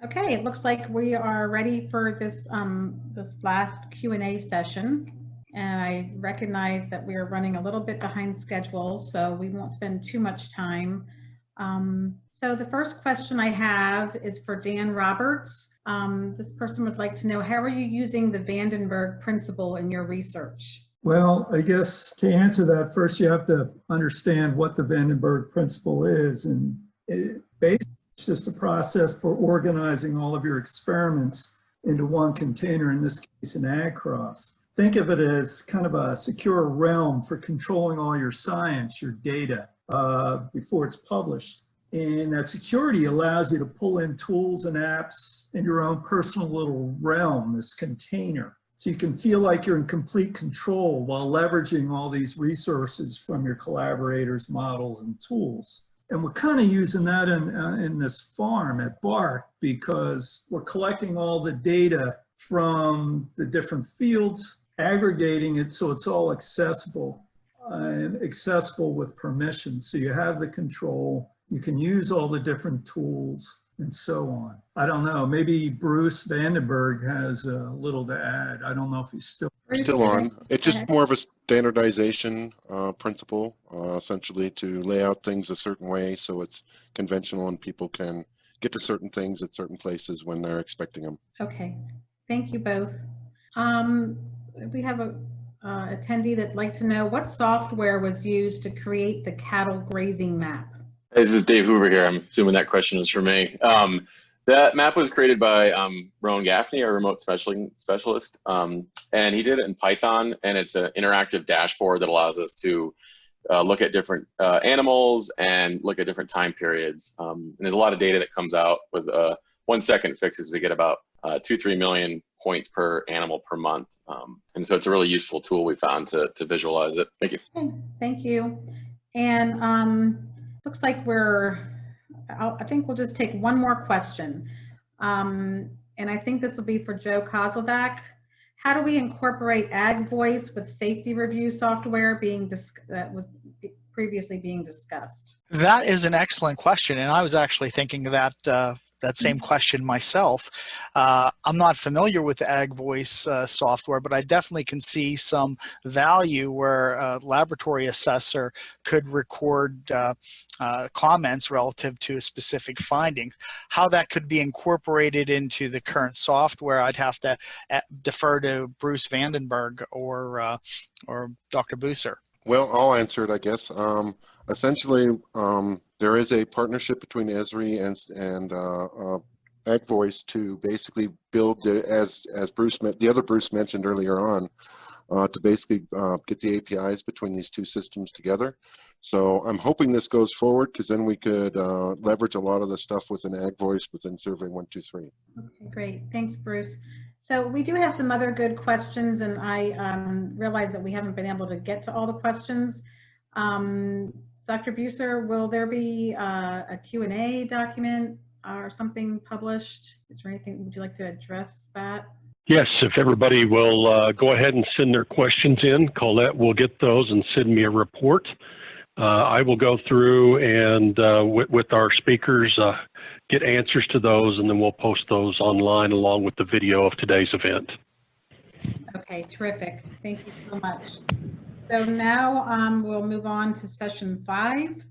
Okay, it looks like we are ready for this this last Q&A session. And I recognize that we are running a little bit behind schedule, so we won't spend too much time. So the first question I have is for Dan Roberts. This person would like to know, how are you using the Vandenberg principle in your research? Well, I guess to answer that, first you have to understand what the Vandenberg principle is. And basically, it's just a process for organizing all of your experiments into one container, in this case, an AgCross. Think of it as kind of a secure realm for controlling all your science, your data, before it's published. And that security allows you to pull in tools and apps in your own personal little realm, this container. So you can feel like you're in complete control while leveraging all these resources from your collaborators, models, and tools. And we're kind of using that in this farm at BARC because we're collecting all the data from the different fields, aggregating it so it's all accessible and accessible with permission. So you have the control, you can use all the different tools and so on. I don't know, maybe Bruce Vandenberg has a little to add. I don't know if he's still on. It's just more of a standardization principle, essentially to lay out things a certain way so it's conventional and people can get to certain things at certain places when they're expecting them. Okay, thank you both. We have a attendee that'd like to know what software was used to create the cattle grazing map. This is Dave Hoover here. I'm assuming that question is for me. That map was created by Rowan Gaffney, our remote specialist, and he did it in Python, and it's an interactive dashboard that allows us to look at different animals and look at different time periods. And there's a lot of data that comes out with 1 second fixes. We get about 2-3 million points per animal per month. And so it's a really useful tool we found to visualize it. Thank you. Okay, thank you. And looks like I think we'll just take one more question. And I think this will be for Joe Kozlovac. How do we incorporate AgVoice with safety review software that was previously being discussed? That is an excellent question, and I was actually thinking that that same question myself. I'm not familiar with the AgVoice software, but I definitely can see some value where a laboratory assessor could record comments relative to a specific finding. How that could be incorporated into the current software, I'd have to defer to Bruce Vandenberg or Dr. Buser. Well, I'll answer it, I guess. Essentially, there is a partnership between Esri and AgVoice to basically build, as the other Bruce mentioned earlier on, to basically get the APIs between these two systems together. So I'm hoping this goes forward because then we could leverage a lot of the stuff within AgVoice within Survey123. Okay, great. Thanks, Bruce. So we do have some other good questions, and I realize that we haven't been able to get to all the questions. Dr. Buser, will there be a Q&A document or something published? Is there anything, would you like to address that? Yes, if everybody will go ahead and send their questions in, Colette will get those and send me a report. I will go through and with our speakers get answers to those, and then we'll post those online along with the video of today's event. Okay, terrific. Thank you so much. So now we'll move on to session 5.